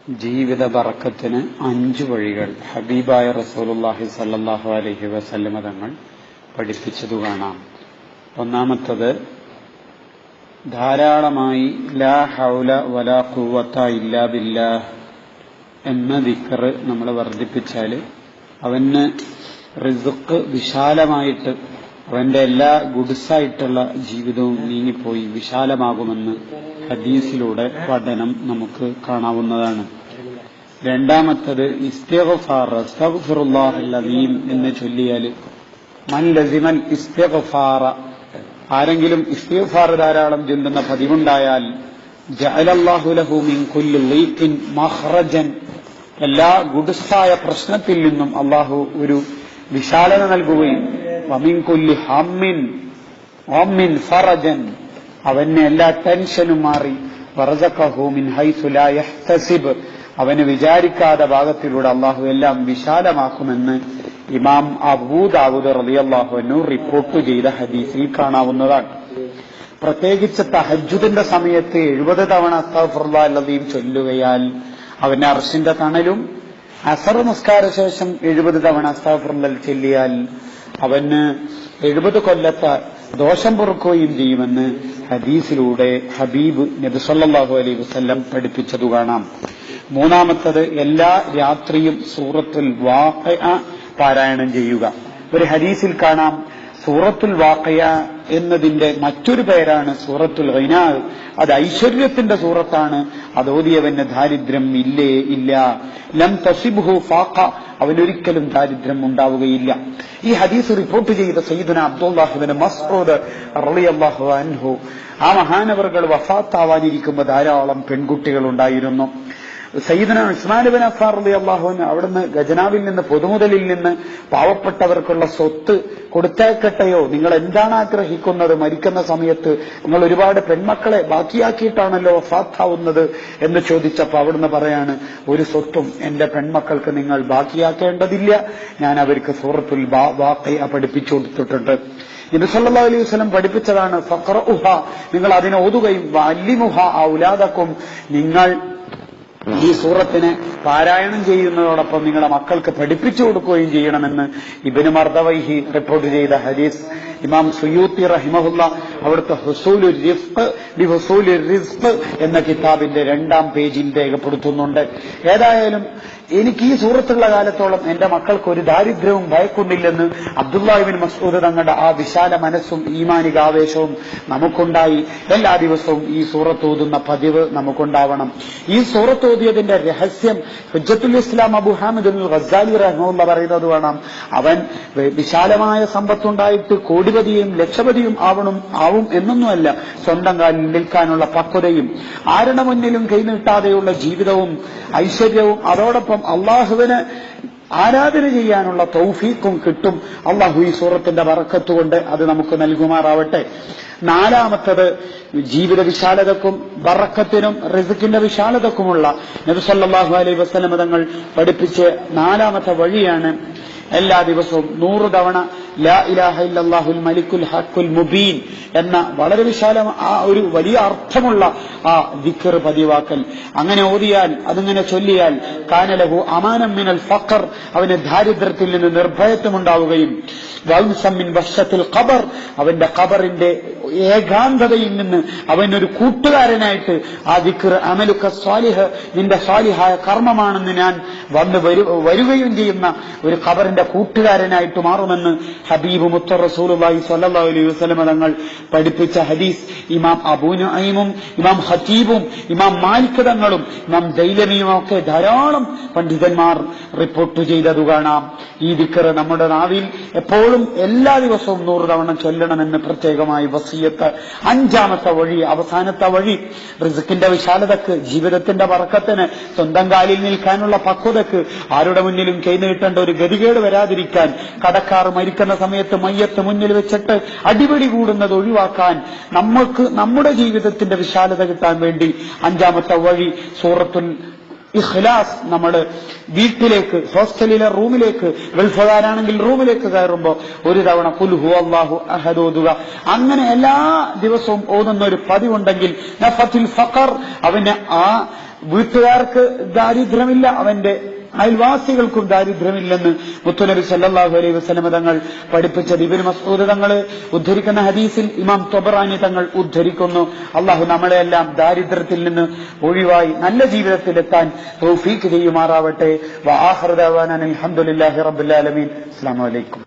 ജീവിത ബറക്കത്തിന് 5 വഴികൾ ഹബീബായ റസൂലുള്ളാഹി സ്വല്ലല്ലാഹു അലൈഹി വസല്ലമ തങ്ങൾ പഠിപ്പിച്ചതു കാണാം. ഒന്നാമത്തത്, ധാരാളമായി ലാ ഹൗല വലാ ഖുവത ഇല്ലാ ബില്ലാഹ് എന്ന ദിക്ർ നമ്മൾ വർദ്ധിപ്പിച്ചാൽ അവന് റിസ്ഖ് വിശാലമായിട്ട് അവന്റെ എല്ലാ ഗുഡ്സായിട്ടുള്ള ജീവിതവും നീങ്ങിപ്പോയി വിശാലമാകുമെന്ന് ഹദീസിലൂടെ പഠനം നമുക്ക് കാണാവുന്നതാണ്. രണ്ടാമത്തത്, ഇസ്തിഗ്ഫാർ അസ്തഗ്ഫിറുല്ലാഹൽ അദീം എന്ന് ചൊല്ലിയാൽ മൻ ലസിമൽ ഇസ്തിഗ്ഫാറ, ആരെങ്കിലും ഇസ്തിഗ്ഫാർ ധാരാളം ചൊല്ലുന്ന പതിവുണ്ടായാൽ ജഅലല്ലാഹു ലഹു മിൻ കുല്ലി ലീഖിൻ മഖ്റജൻ, എല്ലാ ഗുഡ്സായ പ്രശ്നത്തിൽ നിന്നും അല്ലാഹു ഒരു വിശാലത നൽകുകയും വമിൻ കുല്ലി ഹമ്മിൻ ഫറജൻ, അവന് എല്ലാ ടെൻഷനും മാറി വറസഖഹു മിൻ ഹൈസു ലാ യഹ്തസിബ്, അവന് വിചാരിക്കാത്ത ഭാഗത്തിലൂടെ അള്ളാഹു എല്ലാം വിശാലമാക്കുമെന്ന് ഇമാം അബൂ ദാവൂദ് റളിയല്ലാഹു അൻഹു റിപ്പോർട്ട് ചെയ്ത ഹദീസിൽ കാണാവുന്നതാണ്. പ്രത്യേകിച്ച് തഹജ്ജുദിന്റെ സമയത്ത് 70 തവണ അസ്തഗ്ഫിറുല്ലാഹൽ അദീം ചൊല്ലുകയാൽ അവന്റെ അർശിന്റെ തണലും, അസർ നിസ്കാര ശേഷം 70 തവണ അസ്തഗ്ഫിറുല്ലാഹ് ചൊല്ലിയാൽ അവന് 70 കൊല്ലത്തെ ദോഷം പൊറുക്കുകയും ചെയ്യുമെന്ന് ഹദീസിലൂടെ ഹബീബ് നബി സല്ലല്ലാഹു അലൈഹി വസല്ലം പഠിപ്പിച്ചതു കാണാം. മൂന്നാമത്തത്, എല്ലാ രാത്രിയും സൂറത്തുൽ വാഖിഅ പാരായണം ചെയ്യുക. ഒരു ഹദീസിൽ കാണാം, സൂറത്തുൽ വാഖിഅ എന്നതിന്റെ മറ്റൊരു പേരാണ് സൂറത്തുൽ ഗിനാ. അത് ഐശ്വര്യത്തിന്റെ സൂറത്താണ്. അത് ഓതിയവന് ദാരിദ്ര്യം ഇല്ലേ ഇല്ല. ലം തസിബ്ഹു ഫാഖ, അവനൊരിക്കലും ദാരിദ്ര്യം ഉണ്ടാവുകയില്ല. ഈ ഹദീസ് റിപ്പോർട്ട് ചെയ്ത സയ്യിദുന അബ്ദുല്ലാഹ് ഇബ്നു മസ്ഊദ് റളിയല്ലാഹു അൻഹു, ആ മഹാനവറുകൾ വഫാത്താവാനിരിക്കുമ്പോൾ ധാരാളം പെൺകുട്ടികൾ ഉണ്ടായിരുന്നു. സയ്യിദുന ഉസ്മാൻ ഇബ്നു അഫ്ഫാൻ റളിയല്ലാഹു അൻഹു അവിടുന്ന് ഖജനാവിൽ നിന്ന്, പൊതുമുതലിൽ നിന്ന് പാവപ്പെട്ടവർക്കുള്ള സ്വത്ത് കൊടുത്തേക്കട്ടെയോ, നിങ്ങൾ എന്താണ് ആഗ്രഹിക്കുന്നത്, മരിക്കുന്ന സമയത്ത് നിങ്ങൾ ഒരുപാട് പെൺമക്കളെ ബാക്കിയാക്കിയിട്ടാണല്ലോ വഫാത്താവുന്നത് എന്ന് ചോദിച്ചപ്പോൾ അവിടുന്ന് പറയാണ്, ഒരു സ്വത്തും എന്റെ പെൺമക്കൾക്ക് നിങ്ങൾ ബാക്കിയാക്കേണ്ടതില്ല, ഞാൻ അവർക്ക് സൂറത്തുൽ വാഖിഅ പഠിപ്പിച്ചു കൊടുത്തിട്ടുണ്ട്. നബി സല്ലല്ലാഹു അലൈഹി വസല്ലം പഠിപ്പിച്ചതാണ്, ഫഖറഉഹ, നിങ്ങൾ അതിനെ ഓതുകയും വഅല്ലിമുഹ ഔലാദക്കും, നിങ്ങൾ ഈ സൂറത്തിനെ പാരായണം ചെയ്യുന്നതോടൊപ്പം നിങ്ങളുടെ മക്കൾക്ക് പഠിപ്പിച്ചു കൊടുക്കുകയും ചെയ്യണമെന്ന് ഇബ്നു മർദവൈഹി റിപ്പോർട്ട് ചെയ്ത ഹദീസ് ഇമാം സുയൂത്തി റഹിമഹുല്ല അവിടുത്തെ ഹുസൂലുർ റിസ്ഖ് എന്ന കിതാബിന്റെ 2ാം പേജിൽ രേഖപ്പെടുത്തുന്നുണ്ട്. ഏതായാലും എനിക്ക് ഈ സൂറത്തുള്ള കാലത്തോളം എന്റെ മക്കൾക്ക് ഒരു ദാരിദ്ര്യവും ഭയക്കുന്നില്ലെന്ന് അബ്ദുല്ലാഹ് ഇബ്നു മസ്ഊദ് തങ്ങളുടെ ആ വിശാല മനസ്സും ഈമാനിക ആവേശവും നമുക്കുണ്ടായി. എല്ലാ ദിവസവും ഈ സൂറത്ത് ഓതുന്ന പതിവ് നമുക്കുണ്ടാവണം. ഈ സൂറത്ത് ഓതിയതിന്റെ രഹസ്യം ഹുജ്ജത്തുൽ ഇസ്ലാം അബൂ ഹാമിദ് അൽ ഗസ്സാലി റഹിമഹുല്ല പറയുന്നത് വേണം. അവൻ വിശാലമായ സമ്പത്തുണ്ടായിട്ട് കോടിപതിയും ലക്ഷപതിയും ആവും എന്നൊന്നുമല്ല, സ്വന്തം കാലിൽ നിൽക്കാനുള്ള പക്വതയും ആരുടെ മുന്നിലും കൈനീട്ടാതെയുള്ള ജീവിതവും ഐശ്വര്യവും, അതോടൊപ്പം അള്ളാഹുവിന് ആരാധന ചെയ്യാനുള്ള തൗഫീഖും കിട്ടും. അള്ളാഹു ഈ സൂറത്തിന്റെ ബറക്കത്ത് കൊണ്ട് അത് നമുക്ക് നൽകുമാറാവട്ടെ. നാലാമത്തത്, ജീവിത വിശാലതക്കും ബറക്കത്തിനും റിസ്ഖിന്റെ വിശാലതക്കുമുള്ള നബി സല്ലല്ലാഹു അലൈഹി വസല്ലം തങ്ങൾ പഠിപ്പിച്ച 4ാമത്തെ വഴിയാണ് എല്ലാ ദിവസവും 100 തവണ ലാ ഇലാഹ ഇല്ലല്ലാഹുൽ മലിക്കുൽ ഹഖുൽ മുബീൻ എന്ന വളരെ വിശാലം, ആ ഒരു വലിയ അർത്ഥമുള്ള ആ ദിക്ർ പതിവാക്കൽ. അങ്ങനെ ഓതിയാൽ, അതിങ്ങനെ ചൊല്ലിയാൽ കാനലഹു അമാനം മിനൽ ഫഖർ, അവന് ദാരിദ്ര്യത്തിൽ നിന്ന് നിർഭയത്വമുണ്ടാവുകയും വൗസമിൻ വശത്തുൽ ഖബർ, അവന്റെ ഖബറിന്റെ ഏകാന്തതയിൽ നിന്ന് അവനൊരു കൂട്ടുകാരനായിട്ട് ആ ദിക്ർ അമലുക സ്വാലിഹ്, നിന്റെ സ്വാലിഹായ കർമ്മമാണെന്ന് ഞാൻ വരികയും ചെയ്യുന്ന ഒരു ഖബറിന്റെ കൂട്ടുകാരനായിട്ട് മാറുമെന്ന് ഹബീബ് മുത്ത റസൂലുള്ളാഹി സ്വല്ലല്ലാഹു അലൈഹി വസല്ലം തങ്ങൾ പഠിപ്പിച്ച ഹദീസ് ഇമാം അബൂ നുഐമും ഇമാം ഖതീബും ഇമാം മാലിക് തങ്ങളും ഇമാം ദൈലമിയും ഒക്കെ ധാരാളം പണ്ഡിതന്മാർ റിപ്പോർട്ട് ചെയ്തതു കാണാം. ഈ ദിക്ർ നമ്മുടെ നാവിൽ എപ്പോഴും എല്ലാ ദിവസവും 100 തവണ ചൊല്ലണമെന്ന് പ്രത്യേകമായി വസിയത്ത്. 5ാമത്തെ വഴി, അവസാനത്തെ വഴി, റിസ്ഖിന്റെ വിശാലതക്ക്, ജീവിതത്തിന്റെ ബറക്കത്തിന്, സ്വന്തം കാലിൽ നിൽക്കാനുള്ള പക്വതക്ക്, ആരുടെ മുന്നിലും കൈനീട്ടേണ്ട ഒരു ഗതികേട് വരാതിരിക്കാൻ, കടക്കാർ മരിക്കുന്ന സമയത്ത് മയ്യത്ത് മുന്നിൽ വെച്ചിട്ട് അടിപിടി കൂടുന്നത് ഒഴിവാക്കാൻ, നമുക്ക് നമ്മുടെ ജീവിതത്തിന്റെ വിശാലത കിട്ടാൻ വേണ്ടി 5ാമത്തെ വഴി സൂറത്തുൽ ഇഖ്ലാസ് നമ്മൾ വീട്ടിലേക്ക്, ഹോസ്റ്റലിലെ റൂമിലേക്ക്, ഗൾഫുകാരാണെങ്കിൽ റൂമിലേക്ക് കയറുമ്പോൾ ഒരു തവണ ഖുൽ ഹുവല്ലാഹു അഹദ് ഓതുക. അങ്ങനെ എല്ലാ ദിവസവും ഓതുന്ന ഒരു പതിവുണ്ടെങ്കിൽ നഫത്തുൽ ഫഖർ, അവന് ആ വീട്ടുകാർക്ക് ദാരിദ്ര്യമില്ല, അവന്റെ അയൽവാസികൾക്കും ദാരിദ്ര്യമില്ലെന്ന് മുത്തുനബി സല്ലല്ലാഹു അലൈഹി വസല്ലം തങ്ങൾ പഠിപ്പിച്ചത് ഇബ്നു മസ്ഊദ് തങ്ങൾ ഉദ്ധരിക്കുന്ന ഹദീസിൽ ഇമാം ത്വബറാനി തങ്ങൾ ഉദ്ധരിക്കുന്നു. അള്ളാഹു നമ്മളെല്ലാം ദാരിദ്ര്യത്തിൽ നിന്ന് ഒഴിവായി നല്ല ജീവിതത്തിലെത്താൻ തൗഫീഖ് ചെയ്യുമാറാവട്ടെ. വആഖിറു ദഅവാനാ അൽഹംദുലില്ലാഹി റബ്ബിൽ ആലമീൻ. അസ്സലാമു അലൈക്കും.